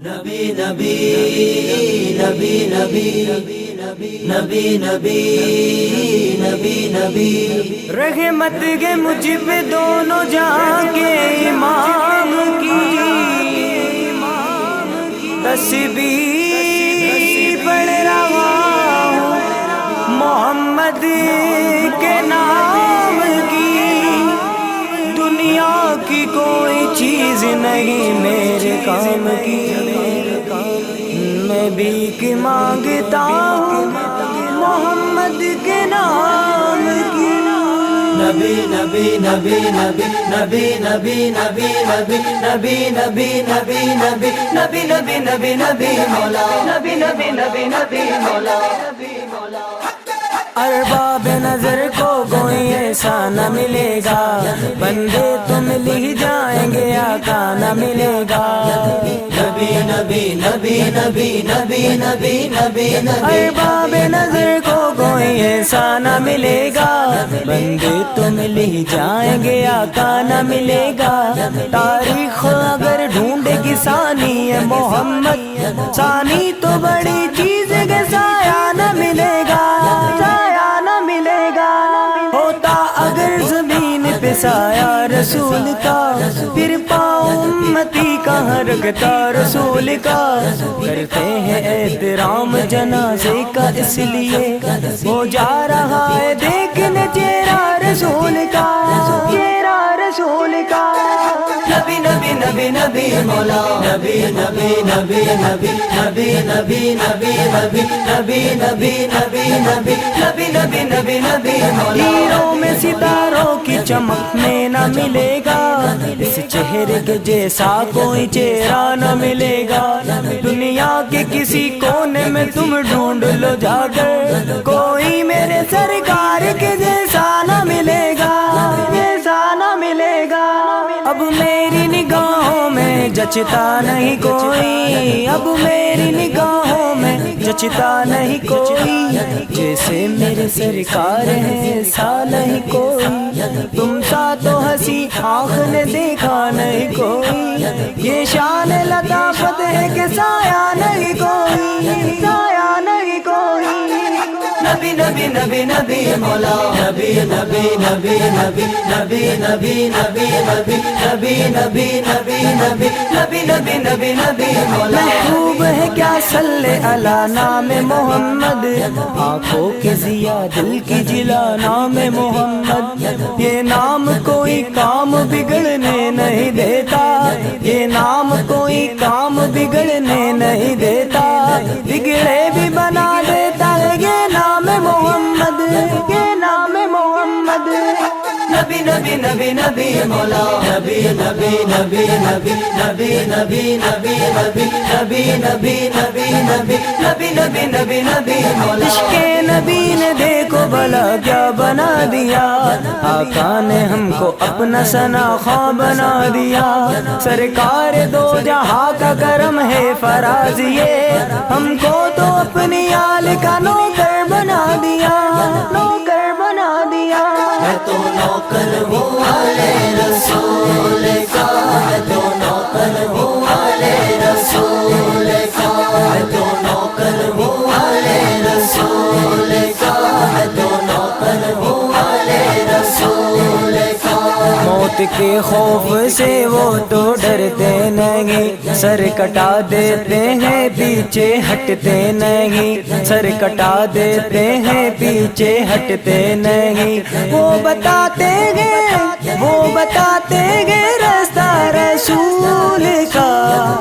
نبی نبی نبی نبی نبی نبی نبی نبی رحمت کے مجھ پہ دونوں جہاں کے امام کی تسبیح پڑھ رہا ہوں محمد کے نام کی۔ دنیا کی کوئی چیز نہیں میرے کام کی، میں بھیک مانگتا ہوں محمد کے نام کی۔ نبی نبی نبی نبی نبی نبی نبی نبی نبی نبی نبی نبی نبی نبی نبی نبی مولا نبی نبی نبی نبی مولا۔ ارباب نظر کو کوئی ایسا نہ ملے گا، بندے تو مل ہی جائیں گے آقا نہ ملے گا۔ نبی نبی نبی نبی نبی نبی نبی نبی ارباب نظر کو کوئی ایسا نہ ملے گا، بندے تو مل ہی جائیں گے آقا نہ ملے گا۔ تاریخ اگر ڈھونڈے گی ثانی ہے محمد، ثانی تو بڑی چیز کے سایہ نہ ملے گا، سایہ نہ ملے گا۔ ہوتا اگر زمین پہ سایہ رسول کا، پھر پاؤں امتی کہاں رکھتا رسول کا۔ کرتے ہیں احترام جنازے کا اس لیے وہ جا رہا ہے دیکھنے چہرہ رسول کا، چہرہ رسول کا۔ نبی نبی نبی نبی مولا نبی نبی نبی نبی نبی نبی نبی نبی نبی نبی نبی نبی نبی نبی نبی نبی مولا۔ ہیروں میں ستاروں کی چمک میں نہ ملے گا، اس چہرے کے جیسا کوئی چہرہ نہ ملے گا۔ دنیا کے کسی کونے میں تم ڈھونڈ لو جا کر، کوئی میرے سرکار کے جیسا نہ ملے گا، جیسا نہ ملے گا۔ اب میری نگاہوں میں جچتا نہیں کوئی، اب میری نگاہوں میں جچتا نہیں کوئی، جیسے میرے سرکار ہیں ایسا نہیں کوئی۔ تم سا تو ہنسی آنکھ نے دیکھا نہیں کوئی، یہ شان لطافت ہے کہ سایہ نہیں کوئی، سایہ نہیں کوئی۔ نبی نبی نبی نبی مولا نبی نبی نبی نبی نبی نبی نبی نبی نبی نبی نبی نبی نبی نبی نبی نبی مولا۔ محبوب ہے کیا صلی علی نام محمد، آنکھوں کی ضیا دل کی جلا نام محمد۔ یہ نام کوئی کام بگڑنے نہیں دیتا، یہ نام کوئی کام بگڑنے نہیں دیتا، بگڑے بھی بنا دیتا ہے یہ نام محمد، یہ نام محمد۔ نبی نبی نبی نبی مولا نبی نبی نبی نبی نبی نبی نبی نبی نبی نبی نبی نبی نبی نبی نبی نبی مولا۔ عشق نبی نے دیکھو بھلا کیا بنا دیا، آقا نے ہم کو اپنا ثنا خواں بنا دیا۔ سرکار دو جہاں کا کرم ہے فراز یہ، ہم کو تو اپنی آل کا نوکر بنا دیا، نوکر بنا دیا۔ میں تو نوکر ہوں والے رسول کا، میں تو نوکر ہوں والے رسول کا، میں تو نوکر ہوں والے رسول کا، میں تو نوکر ہوں والے رسول کا۔ موت کے خوف سے وہ تو ڈرتے نہیں، سر کٹا دیتے ہیں پیچھے ہٹتے نہیں، سر کٹا دیتے ہیں پیچھے ہٹتے نہیں۔ وہ بتاتے گے، وہ بتاتے گے راستہ رسول کا،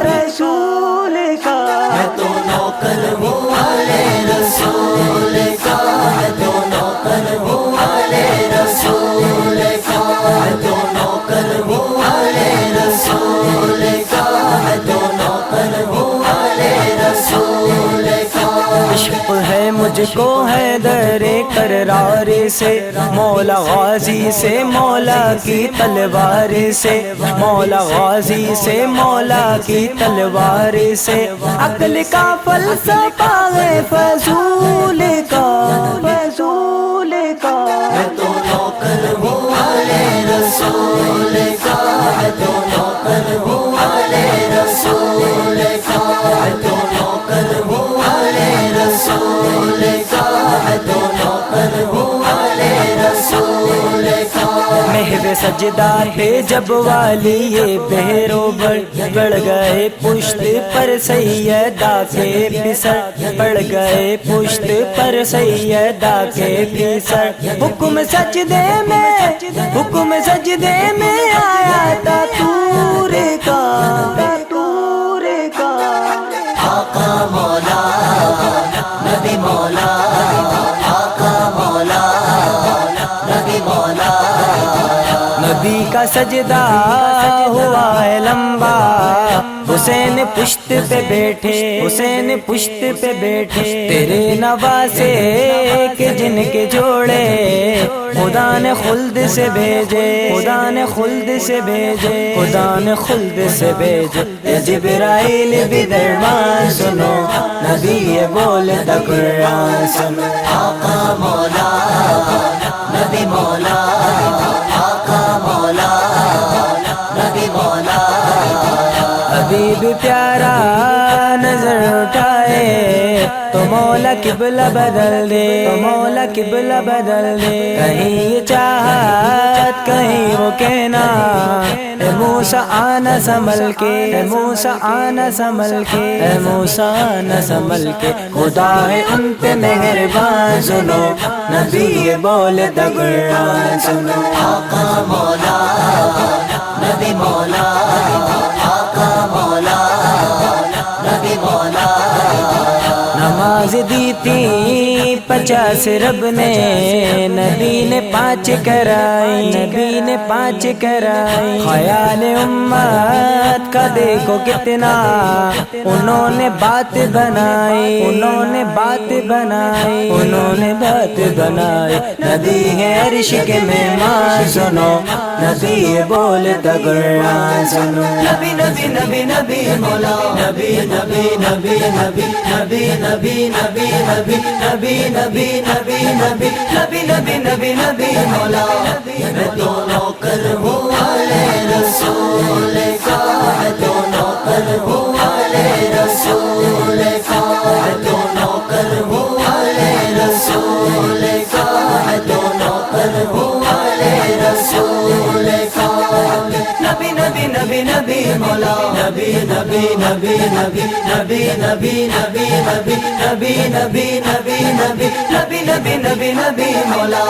رسول کا۔ میں تو نوکر ہوں والے رسول کا، میں تو نوکر ہوں والے رسول کا، میں تو نوکر ہوں والے رسول کا، میں تو نوکر ہوں والے رسول کا۔ عشق ہے مجھ کو ہے در قرار سے، مولا غازی سے مولا کی تلوار سے، مولا غازی سے مولا کی تلوار سے۔ عقل کا فلسفہ ہے فضول کا، فضول کا۔ میں تو نوکر ہوں والے رسول کا، میں تو نوکر ہوں والے رسول کا۔ بے سجدہ تھے جب والی یہ بہرو بڑھ گئے پشت پر سیدہ کے پسر پڑ گئے پشت پر سیدہ کے پسر حکم سجدے میں آیا تھا طور کا آقا مولا نبی مولا آقا مولا نبی مولا نبی کا سجدہ ہوا ہے لمبا حسین پشت پہ بیٹھے تیرے نواسے کہ جن کے جوڑے خدا نے خلد سے بھیجے اے جبرائیل بھی درمان سنو نبی یہ بولتا قرآن سنو آقا مولا نبی مولا آقا مولا نبی مولا حبیب پیارا نظر اٹھائے تو مولا قبلہ بدل دے کہیں یہ چاہت کہیں وہ کہنا اے موسیٰ آنا سنبھل کے خدا ہے ان پہ مہربان سنو نبی یہ بولتا قرآن سنو آقا مولا نبی مولا آقا مولا نبی مولا نماز دی تھی 50 رب نے نبی نے 5 کرائی خیال امت کا دیکھو کتنا انہوں نے بات بنائی نبی ہے عرش کے مہمان سنو نبی یہ بولتا قرآن سنو نبی نبی نبی نبی مولا نبی نبی نبی نبی نبی نبی نبی نبی نبی نبی نبی نبی نبی نبی نبی نبی مولا میں دونوں کر ہوں والے رسول کا میں دونوں کر ہوں والے رسول کا میں دونوں کر ہوں والے رسول کا میں دونوں کر ہوں والے رسول کا نبی نبی نبی نبی مولا نبی نبی نبی نبی نبی نبی نبی نبی نبی نبی نبی نبی نبی نبی نبی نبی مولا